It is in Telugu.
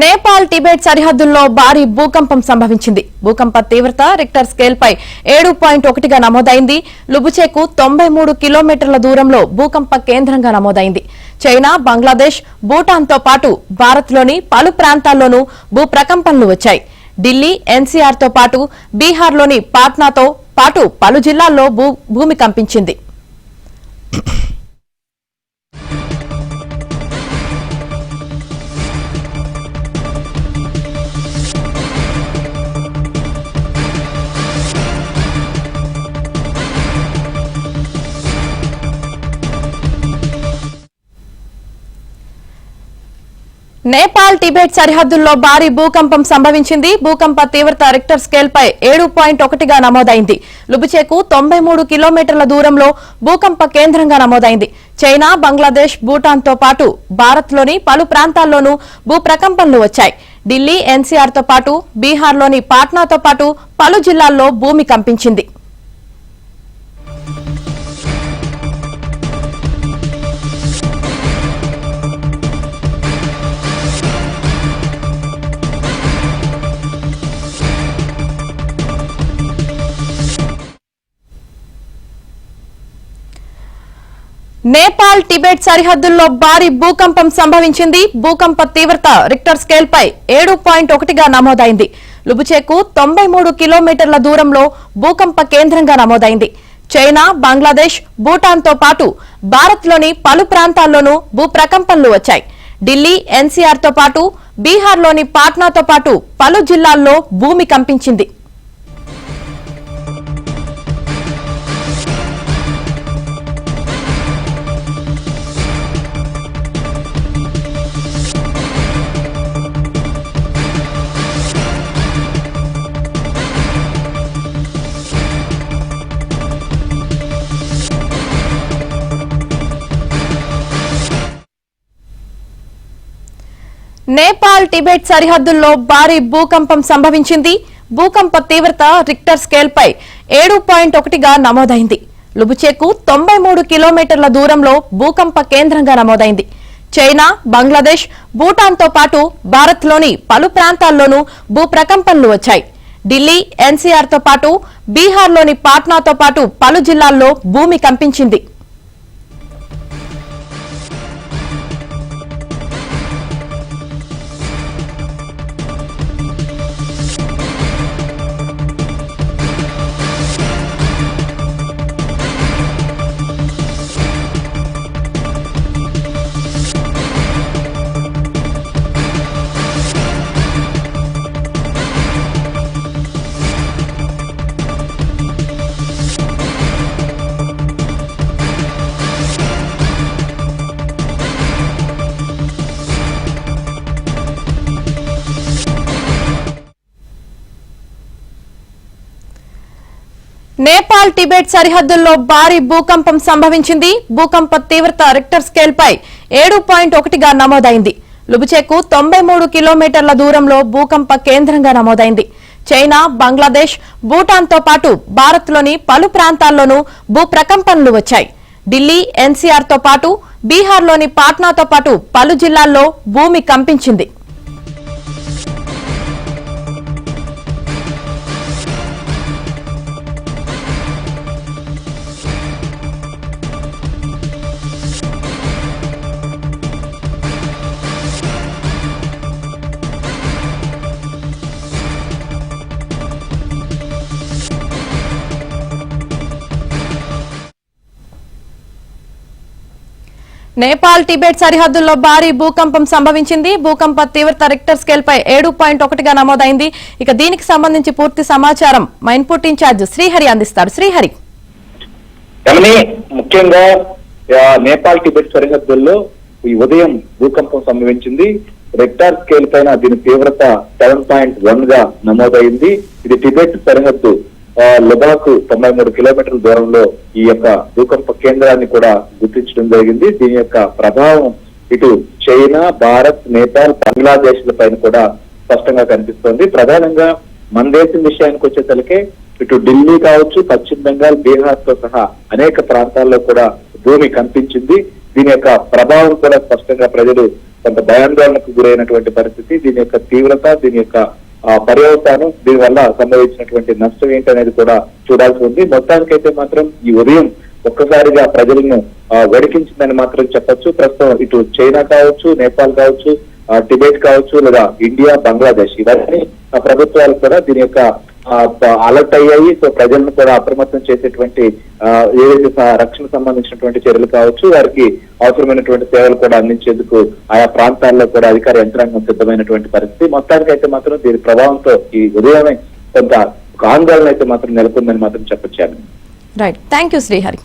నేపాల్ టిబెట్ సరిహద్దుల్లో భారీ భూకంపం సంభవించింది. భూకంప తీవ్రత రిక్టర్ స్కేల్ పై 7.1గా నమోదైంది. లుబుచెకు 93 కిలోమీటర్ల దూరంలో భూకంప కేంద్రంగా నమోదైంది. చైనా, బంగ్లాదేశ్, భూటాన్ తో పాటు భారత్లోని పలు ప్రాంతాల్లోనూ భూప్రకంపనలు వచ్చాయి. ఢిల్లీ, ఎన్సీఆర్ తో పాటు బీహార్లోని పాట్నాతో పాటు పలు జిల్లాల్లో భూమి కంపించింది. నేపాల్ టిబెట్ సరిహద్దుల్లో భారీ భూకంపం సంభవించింది. భూకంప తీవ్రత రిక్టర్ స్కేల్ పై 7.1గా నమోదైంది. లుబుచెకు 93 కిలోమీటర్ల దూరంలో భూకంప కేంద్రంగా నమోదైంది. చైనా, బంగ్లాదేశ్, భూటాన్ తో పాటు భారత్లోని పలు ప్రాంతాల్లోనూ భూప్రకంపనలు వచ్చాయి. ఢిల్లీ, ఎన్సీఆర్ తో పాటు బీహార్లోని పాట్నాతో పాటు పలు జిల్లాల్లో భూమి కంపించింది. నేపాల్ టిబెట్ సరిహద్దుల్లో భారీ భూకంపం సంభవించింది. భూకంప తీవ్రత రిక్టర్ స్కేల్ పై 7.1గా నమోదైంది. లుబుచెకు 93 కిలోమీటర్ల దూరంలో భూకంప కేంద్రంగా నమోదైంది. చైనా, బంగ్లాదేశ్, భూటాన్ తో పాటు భారత్లోని పలు ప్రాంతాల్లోనూ భూప్రకంపనలు వచ్చాయి. ఢిల్లీ, ఎన్సీఆర్ తో పాటు బీహార్లోని పాట్నాతో పాటు పలు జిల్లాల్లో భూమి కంపించింది. నేపాల్ టిబెట్ సరిహద్దుల్లో భారీ భూకంపం సంభవించింది. భూకంప తీవ్రత రిక్టర్ స్కేల్ పై 7.1గా నమోదైంది. లుబుచెకు 93 కిలోమీటర్ల దూరంలో భూకంప కేంద్రంగా నమోదైంది. చైనా, బంగ్లాదేశ్, భూటాన్ తో పాటు భారత్లోని పలు ప్రాంతాల్లోనూ భూప్రకంపనలు వచ్చాయి. ఢిల్లీ, ఎన్సీఆర్ తో పాటు బీహార్లోని పాట్నాతో పాటు పలు జిల్లాల్లో భూమి కంపించింది. నేపాల్ టిబెట్ సరిహద్దుల్లో భారీ భూకంపం సంభవించింది. భూకంప తీవ్రత రిక్టర్ స్కేల్ పై 7.1గా నమోదైంది. లుబుచెకు 93 కిలోమీటర్ల దూరంలో భూకంప కేంద్రంగా నమోదైంది. చైనా, బంగ్లాదేశ్, భూటాన్ తో పాటు భారత్లోని పలు ప్రాంతాల్లోనూ భూప్రకంపనలు వచ్చాయి. ఢిల్లీ, ఎన్సీఆర్ తో పాటు బీహార్లోని పాట్నాతో పాటు పలు జిల్లాల్లో భూమి కంపించింది. నేపాల్ టిబెట్ సరిహద్దుల్లో భారీ భూకంపం సంభవించింది. భూకంప తీవ్రత రిక్టర్ స్కేల్ పై 7.1గా నమోదైంది. ఇక దీనికి సంబంధించి పూర్తి సమాచారం మా ఇన్పుట్ ఇన్ఛార్జ్ శ్రీహరి అందిస్తారు. శ్రీహరి, ముఖ్యంగా నేపాల్ టిబెట్ సరిహద్దుల్లో ఈ ఉదయం భూకంపం సంభవించింది. రిక్టర్ స్కేల్ పైన దీని తీవ్రత 7.1గా నమోదైంది. ఇది టిబెట్ సరిహద్దు లదాఖ్ 93 కిలోమీటర్ల దూరంలో ఈ యొక్క భూకంప కేంద్రాన్ని కూడా గుర్తించడం జరిగింది. దీని యొక్క ప్రభావం ఇటు చైనా, భారత్, నేపాల్, బంగ్లాదేశ్ పైన కూడా స్పష్టంగా కనిపిస్తోంది. ప్రధానంగా మన దేశం విషయానికి వచ్చేసరికి ఇటు ఢిల్లీ కావచ్చు, పశ్చిమ బెంగాల్, బీహార్ తో సహా అనేక ప్రాంతాల్లో కూడా భూమి కంపించింది. దీని యొక్క ప్రభావం కూడా స్పష్టంగా ప్రజలు కొంత భయాందోళనకు గురైనటువంటి పరిస్థితి. దీని యొక్క తీవ్రత, దీని యొక్క పర్యవసానం, దీనివల్ల సంభవించినటువంటి నష్టం ఏంటనేది కూడా చూడాల్సి ఉంది. మొత్తానికైతే మాత్రం ఈ ఉదయం ఒక్కసారిగా ప్రజలను వడికించిందని మాత్రం చెప్పొచ్చు. ప్రస్తుతం ఇటు చైనా కావచ్చు, నేపాల్ కావచ్చు, టిబెట్ కావచ్చు, లేదా ఇండియా, బంగ్లాదేశ్, ఇవన్నీ ప్రభుత్వాలు కూడా దీని యొక్క అలర్ట్ అయ్యాయి. సో ప్రజలను కూడా అప్రమత్తం చేసేటువంటి ఏదైతే రక్షణ సంబంధించినటువంటి చర్యలు కావచ్చు, వారికి అవసరమైనటువంటి సేవలు కూడా అందించేందుకు ఆయా ప్రాంతాల్లో కూడా అధికార యంత్రాంగం సిద్ధమైనటువంటి పరిస్థితి. మొత్తానికైతే మాత్రం దీని ప్రభావంతో ఈ ఉదయమే కొంత ఆందోళన అయితే మాత్రం నెలకొందని మాత్రం చెప్పొచ్చాను. Right, thank you Srihari.